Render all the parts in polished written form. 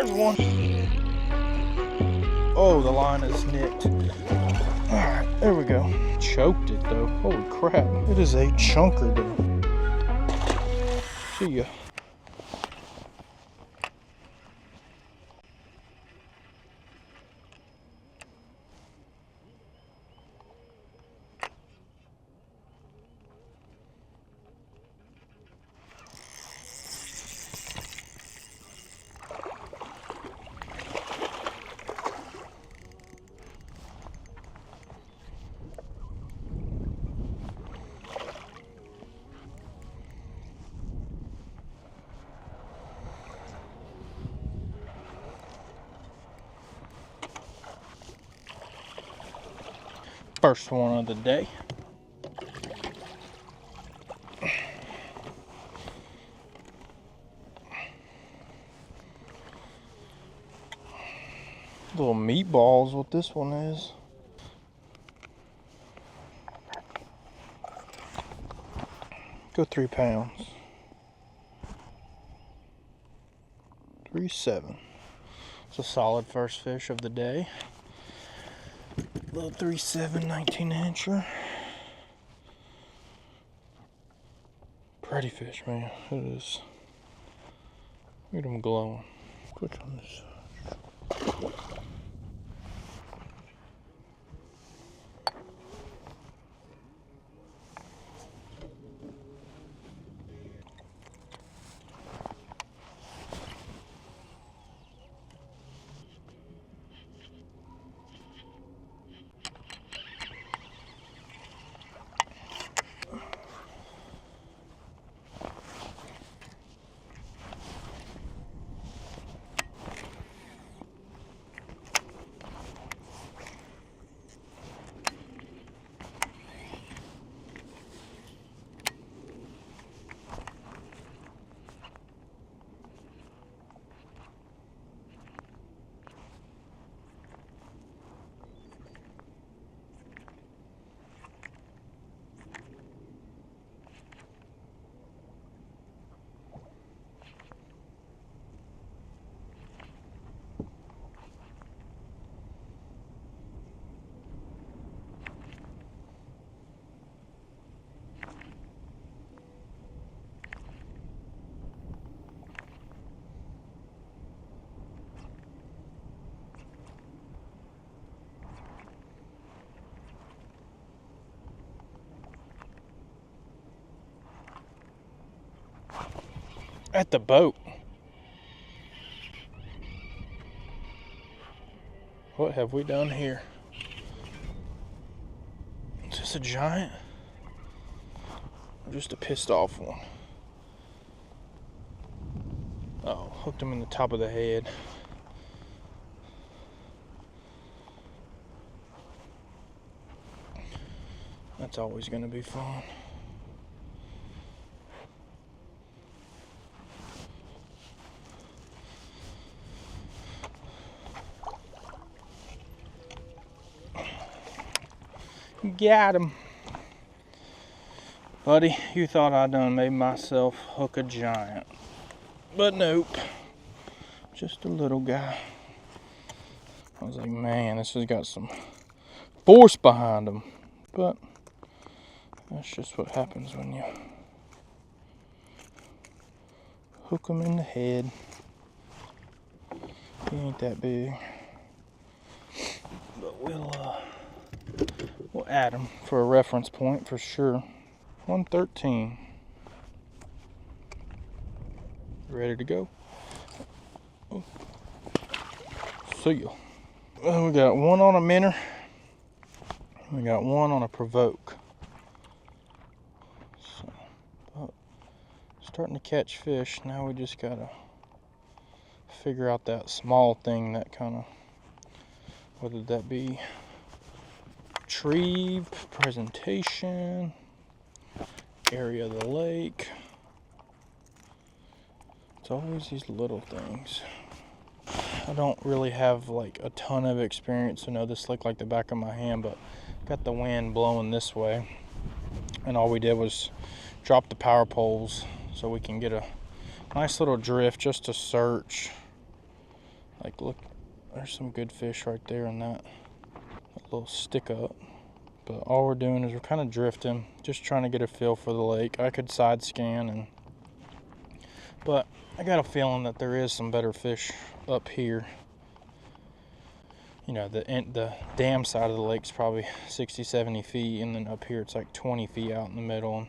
There's one. Oh, the line is nicked. All right, there we go. Choked it though. Holy crap. It is a chunker though. See ya. First one of the day. Little meatballs, what this one is. Go 3 pounds. 3.7. It's a solid first fish of the day. Little 3.7 19-incher. Pretty fish, man. It is. Look at them glowing. Quick on this. At the boat. What have we done here? Is this a giant? Or just a pissed off one? Oh, hooked him in the top of the head. That's always gonna be fun. Got him. Buddy, you thought I done made myself hook a giant. But nope. Just a little guy. I was like, man, this has got some force behind him. But that's just what happens when you hook him in the head. He ain't that big. But we'll add him for a reference point for sure. 113. Ready to go? Oh. See ya. Well, we got one on a minnow. We got one on a provoke. So, but starting to catch fish. Now we just gotta figure out that small thing that kind of, whether that be retrieve, presentation, area of the lake. It's always these little things. I don't really have like a ton of experience to know this lake like the back of my hand, but got the wind blowing this way, and all we did was drop the power poles so we can get a nice little drift just to search Like, look, there's some good fish right there in that little stick up. But all we're doing is we're kind of drifting, just trying to get a feel for the lake. I could side scan, but I got a feeling that there is some better fish up here. You know, the dam side of the lake's probably 60, 70 feet, and then up here it's like 20 feet out in the middle. And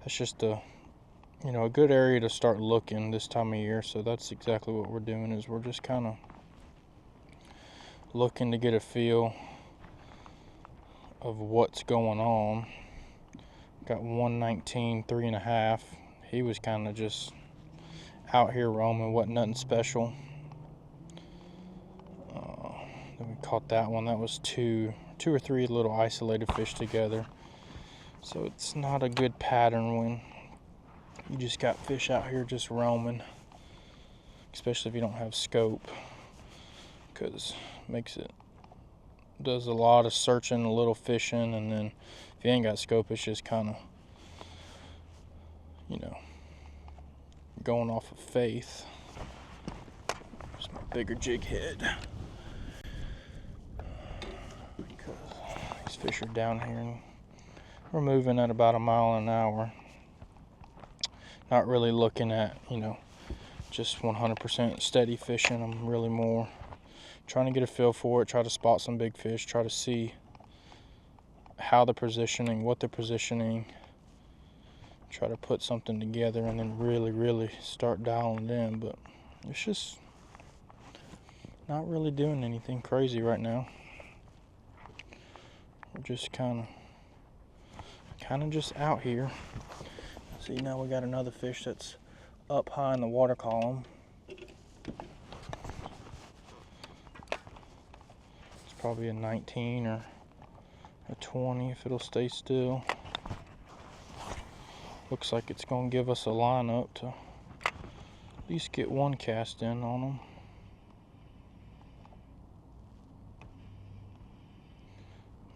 that's just a good area to start looking this time of year. So that's exactly what we're doing, is we're just kind of looking to get a feel of what's going on. Got 119, 3.5. He was kind of just out here roaming, wasn't nothing special. Then we caught that one. That was two or three little isolated fish together. So it's not a good pattern when you just got fish out here just roaming, especially if you don't have scope, because it does a lot of searching, a little fishing, and then if you ain't got scope, it's just kind of, going off of faith. There's my bigger jig head, because these fish are down here and we're moving at about a mile an hour. Not really looking at, just 100% steady fishing. I'm really more trying to get a feel for it, try to spot some big fish, try to see how they're positioning, what they're positioning, try to put something together, and then really start dialing it in. But it's just not really doing anything crazy right now. We're just kind of just out here. See, now we got another fish that's up high in the water column. Probably a 19 or a 20 if it'll stay still. Looks like it's going to give us a lineup to at least get one cast in on them.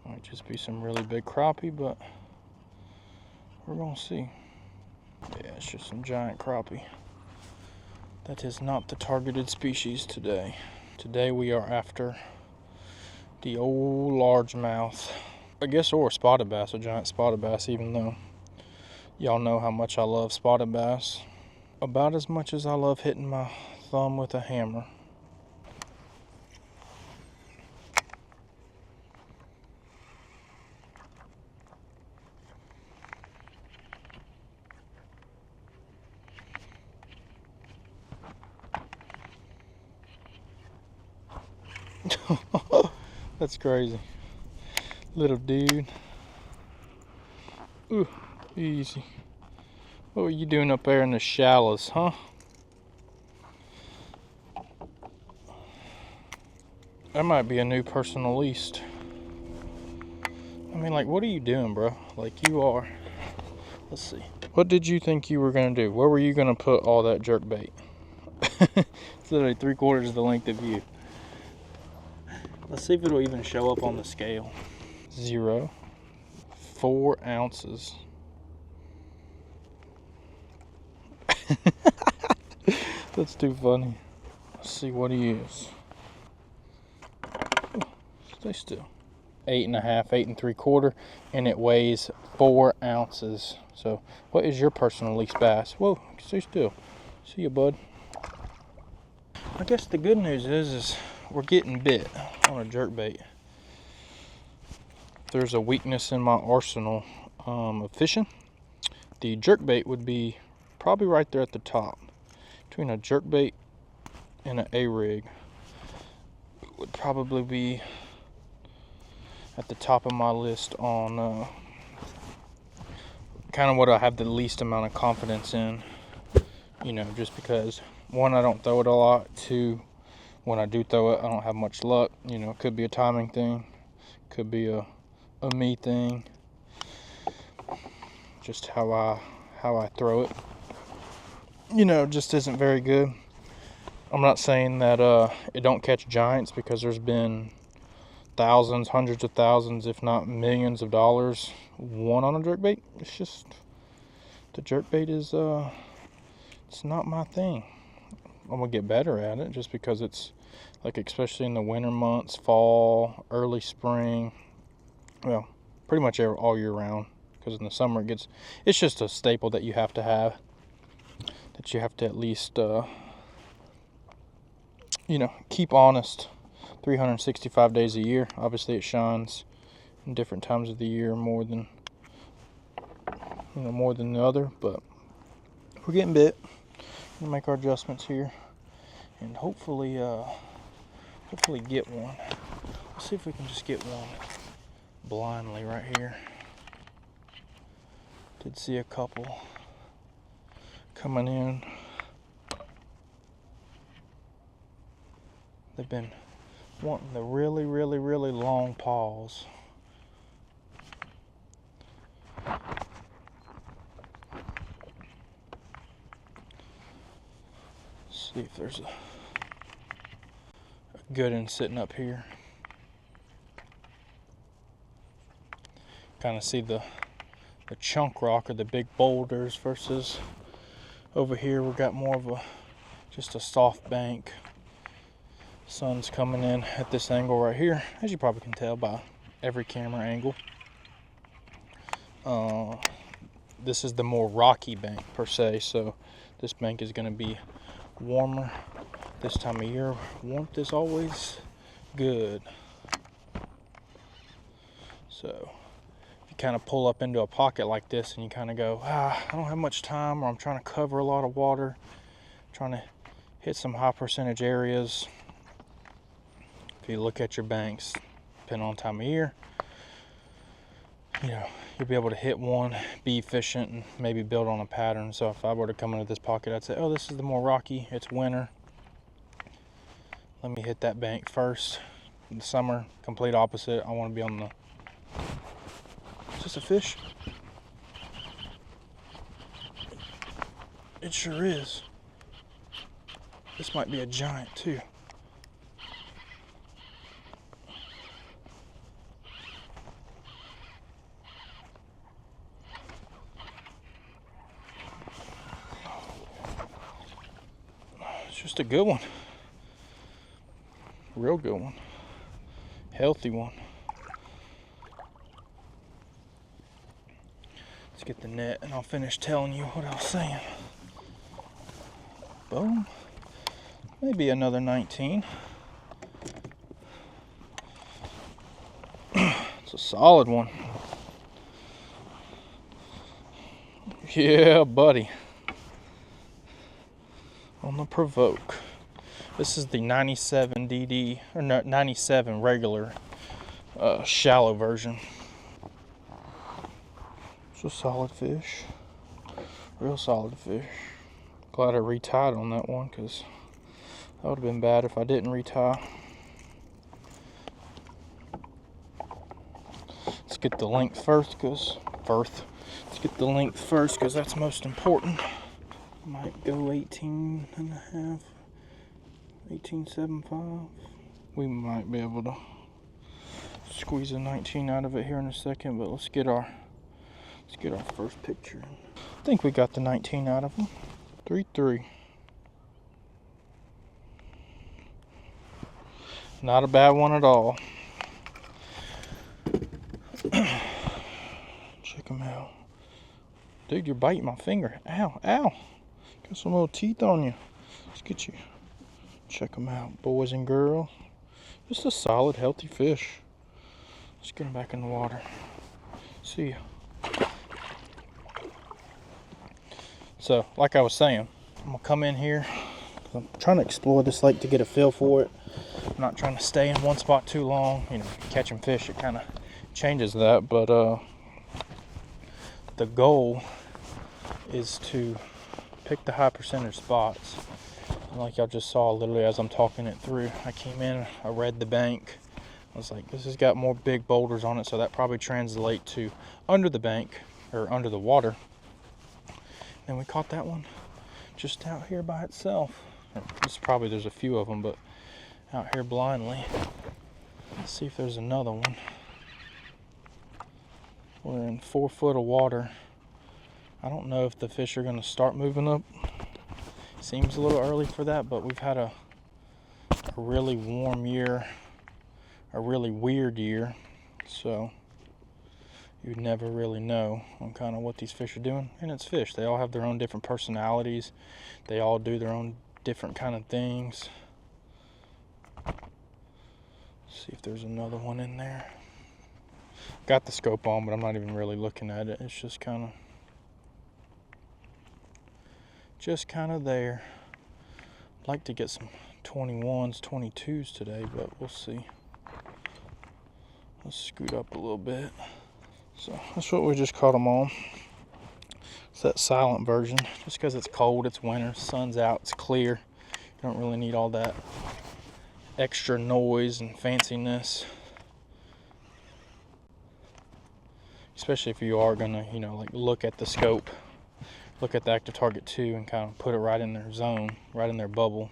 Might just be some really big crappie, but we're going to see. Yeah, it's just some giant crappie. That is not the targeted species today. Today we are after the old largemouth, I guess, or a spotted bass, a giant spotted bass, even though y'all know how much I love spotted bass. About as much as I love hitting my thumb with a hammer. That's crazy. Little dude. Ooh, easy. What were you doing up there in the shallows, huh? That might be a new personal least. I mean, like, what are you doing, bro? Like, you are. Let's see. What did you think you were gonna do? Where were you gonna put all that jerk bait? It's literally 3/4 of the length of you. Let's see if it'll even show up on the scale. 0. 4 ounces. That's too funny. Let's see what he is. Oh, stay still. 8.5, 8 3/4, and it weighs 4 ounces. So, what is your personal least bass? Whoa, stay still. See you, bud. I guess the good news is we're getting bit on a jerkbait. If there's a weakness in my arsenal of fishing, the jerkbait would be probably right there at the top. Between a jerkbait and an A-rig, it would probably be at the top of my list on kind of what I have the least amount of confidence in. Just because, one, I don't throw it a lot. 2, when I do throw it, I don't have much luck. It could be a timing thing, could be a me thing, just how I throw it, just isn't very good. I'm not saying that it don't catch giants, because there's been thousands, hundreds of thousands, if not millions of dollars won on a jerkbait. It's just, the jerkbait is it's not my thing. gonna get better at it, just because it's like, especially in the winter months, fall, early spring, well, pretty much all year round, because in the summer it's just a staple that you have to have, that you have to at least keep honest 365 days a year. Obviously it shines in different times of the year more than the other, but we're getting bit. We'll make our adjustments here and hopefully get one. Let's see if we can just get one blindly right here. Did see a couple coming in. They've been wanting the really, really, really long paws. See if there's a good one sitting up here. Kind of see the chunk rock or the big boulders versus over here we got more of just a soft bank. Sun's coming in at this angle right here, as you probably can tell by every camera angle. This is the more rocky bank per se, so this bank is going to be warmer this time of year. Warmth is always good. So if you kind of pull up into a pocket like this and you kind of go, I don't have much time, or I'm trying to cover a lot of water, trying to hit some high percentage areas. If you look at your banks, depending on time of year, you'll be able to hit one, be efficient, and maybe build on a pattern. So if I were to come into this pocket, I'd say, oh, this is the more rocky, it's winter. Let me hit that bank first. In the summer, complete opposite. I want to be on the... Is this a fish? It sure is. This might be a giant too. Just a good one. Real good one. Healthy one. Let's get the net and I'll finish telling you what I was saying. Boom. Maybe another 19. It's a solid one. Yeah, buddy. On the provoke. This is the 97 DD, or 97 regular shallow version. It's a solid fish. Real solid fish. Glad I retied on that one, because that would have been bad if I didn't retie. Let's get the length first, because that's most important. Might go 18 and a half, 18.75. We might be able to squeeze a 19 out of it here in a second, but let's get our first picture. I think we got the 19 out of him. 3-3. Not a bad one at all. Check him out. Dude, you're biting my finger. Ow, ow. Got some little teeth on you. Let's get you. Check them out, boys and girls. Just a solid, healthy fish. Let's get him back in the water. See ya. So, like I was saying, I'm gonna come in here. I'm trying to explore this lake to get a feel for it. I'm not trying to stay in one spot too long. Catching fish, it kind of changes that. But the goal is to pick the high percentage spots. And like y'all just saw literally as I'm talking it through, I came in, I read the bank. I was like, this has got more big boulders on it, so that probably translates to under the bank or under the water. And we caught that one just out here by itself. There's a few of them, but out here blindly. Let's see if there's another one. We're in 4 foot of water. I don't know if the fish are going to start moving up Seems a little early for that, but we've had a really warm year, a really weird year, so you'd never really know on kind of what these fish are doing. And it's fish. They all have their own different personalities. They all do their own different kind of things. See if there's another one in there. Got the scope on, but I'm not even really looking at it. It's just kind of there. I'd like to get some 21s, 22s today, but we'll see. Let's scoot up a little bit. So that's what we just caught them on. It's that silent version. Just because it's cold, it's winter, sun's out, it's clear. You don't really need all that extra noise and fanciness. Especially if you are gonna, like look at the scope, look at the active target too, and kind of put it right in their zone, right in their bubble.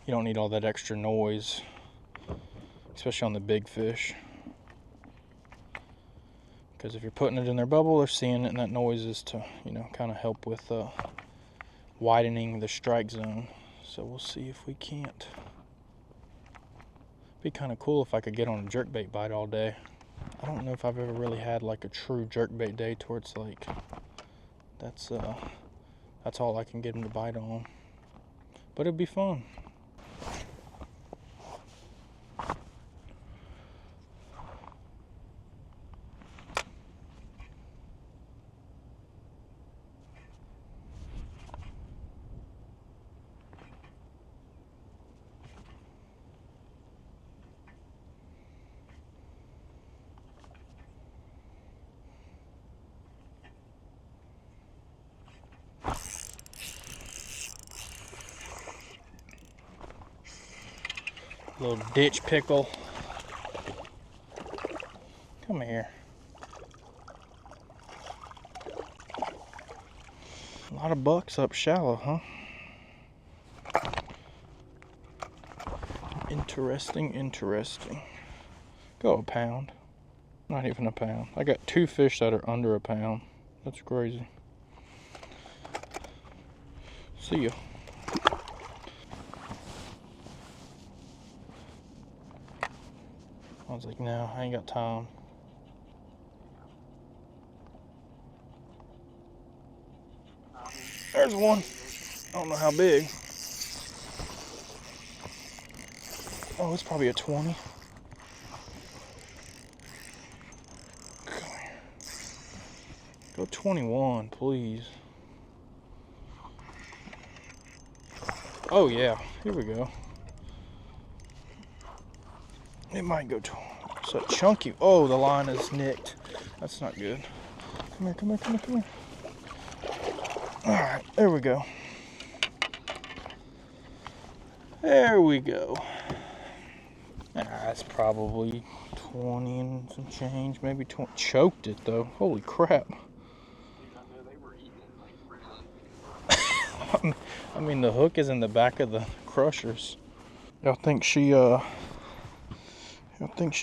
You don't need all that extra noise, especially on the big fish. Because if you're putting it in their bubble, they're seeing it, and that noise is to, kind of help with widening the strike zone. So we'll see if we can't. Be kind of cool if I could get on a jerkbait bite all day. I don't know if I've ever really had like a true jerkbait day towards like that's all I can get them to bite on. But it'd be fun. Little ditch pickle. Come here. A lot of bucks up shallow, huh? Interesting. Go a pound. Not even a pound. I got 2 fish that are under a pound. That's crazy. See ya. I was like, no, I ain't got time. There's one. I don't know how big. Oh, it's probably a 20. Come here. Go 21, please. Oh yeah, here we go. It might go to so chunky. Oh, the line is nicked. That's not good. Come here. Alright, there we go. There we go. That's probably 20 and some change, maybe 20. Choked it though. Holy crap. I mean, the hook is in the back of the crushers. Y'all think she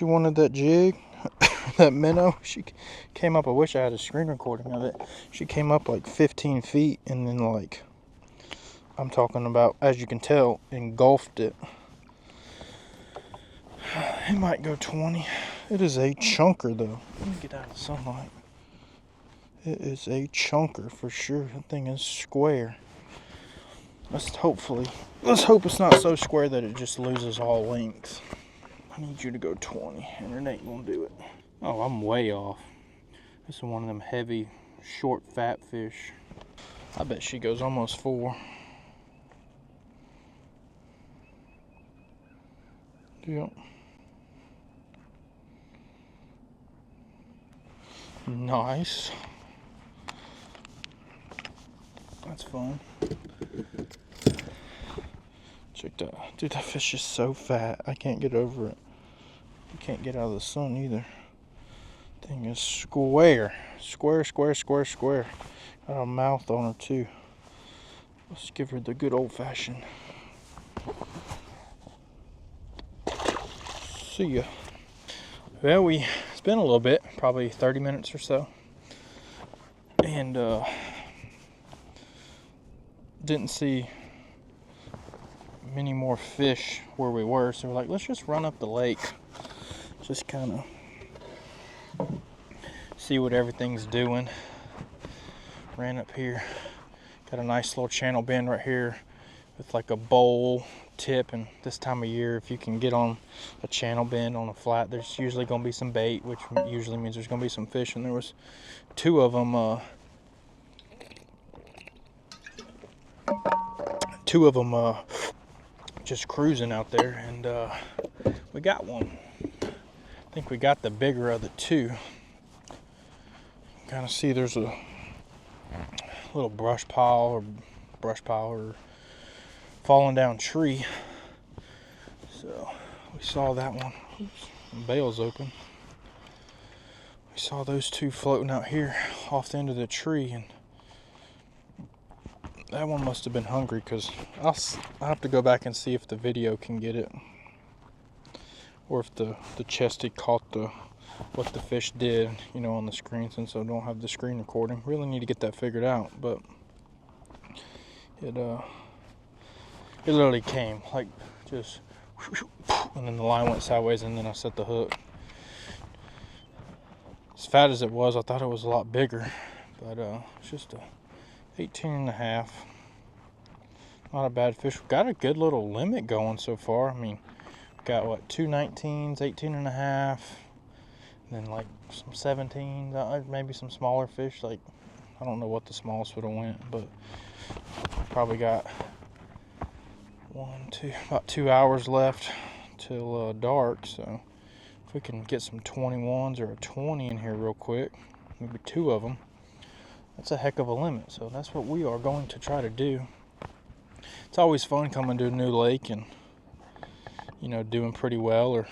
wanted that jig? That minnow? She came up, I wish I had a screen recording of it. She came up like 15 feet and then like, I'm talking about, as you can tell, engulfed it. It might go 20. It is a chunker though. Let me get out of the sunlight. It is a chunker for sure. That thing is square. Let's hope it's not so square that it just loses all length. I need you to go 20, and it ain't gonna do it. Oh, I'm way off. This is one of them heavy, short, fat fish. I bet she goes almost 4. Yep. Nice. That's fun. Check that. Dude, that fish is so fat. I can't get over it. You can't get out of the sun either. Thing is square. Square. Got a mouth on her too. Let's give her the good old-fashioned. See ya. Well, it's been a little bit, probably 30 minutes or so. And didn't see many more fish where we were, so we're like, let's just run up the lake, just kind of see what everything's doing. Ran up here, got a nice little channel bend right here with like a bowl tip, and this time of year, if you can get on a channel bend on a flat, there's usually going to be some bait, which usually means there's going to be some fish, and there was two of them just cruising out there, and we got one. I think we got the bigger of the two. Kind of see there's a little brush pile or falling down tree. So we saw that one. Oops, the bail's open. We saw those two floating out here off the end of the tree, and that one must have been hungry, because I'll have to go back and see if the video can get it, or if the chesty caught what the fish did, you know, on the screen, since I don't have the screen recording. Really need to get that figured out, but it literally came like just, and then the line went sideways, and then I set the hook. As fat as it was, I thought it was a lot bigger, but it's just a 18.5. Not a bad fish. We've got a good little limit going so far. I mean, got what, 2 19s, 18.5, then like some 17s, maybe some smaller fish. Like, I don't know what the smallest would have went, but probably got about 2 hours left till dark. So if we can get some 21s or a 20 in here real quick, maybe 2 of them, that's a heck of a limit. So that's what we are going to try to do. It's always fun coming to a new lake and, you know, doing pretty well, or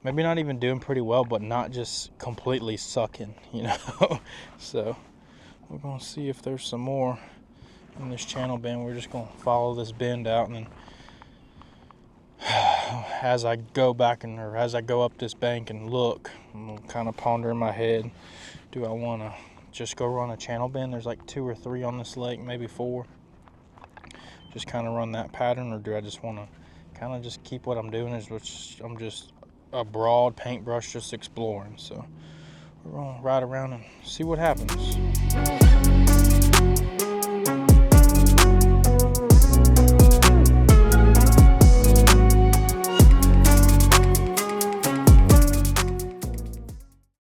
maybe not even doing pretty well, but not just completely sucking, you know. So we're going to see if there's some more in this channel bend. We're just going to follow this bend out, and then as I go back or as I go up this bank and look, I'm kind of pondering in my head, do I want to just go run a channel bend? There's like 2 or 3 on this lake, maybe 4. Just kind of run that pattern, or do I just want to kind of just keep what I'm doing, which I'm just a broad paintbrush just exploring. So we're going to ride around and see what happens.